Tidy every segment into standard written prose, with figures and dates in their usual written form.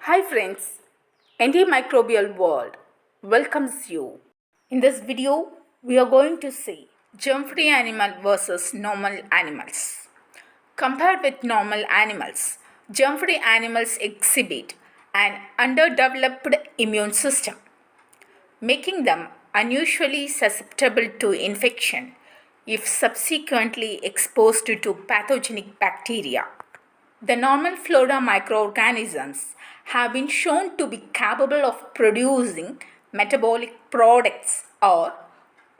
Hi friends, EnteMicrobial World welcomes you. In this video, we are going to see germ-free animal versus normal animals. Compared with normal animals, germ-free animals exhibit an underdeveloped immune system, making them unusually susceptible to infection if subsequently exposed to pathogenic bacteria. The normal flora microorganisms have been shown to be capable of producing metabolic products or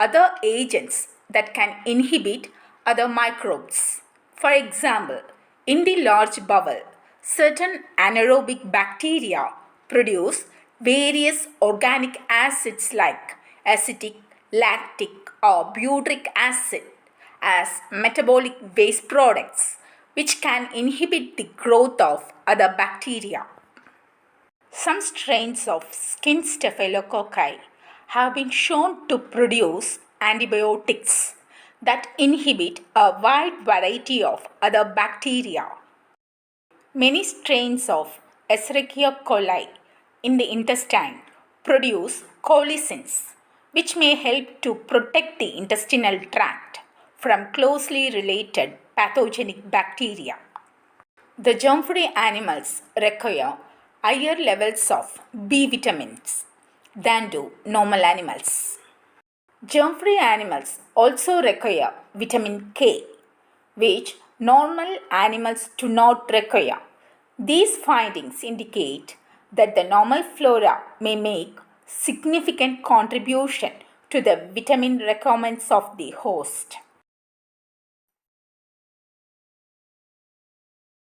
other agents that can inhibit other microbes. For example, in the large bowel, certain anaerobic bacteria produce various organic acids like acetic, lactic, or butyric acid as metabolic waste products, which can inhibit the growth of other bacteria. Some strains of skin staphylococci have been shown to produce antibiotics that inhibit a wide variety of other bacteria. Many strains of Escherichia coli in the intestine produce colicins, which may help to protect the intestinal tract from closely related pathogenic bacteria. The germ-free animals require higher levels of B vitamins than do normal animals. Germ-free animals also require vitamin K, which normal animals do not require. These findings indicate that the normal flora may make significant contribution to the vitamin requirements of the host.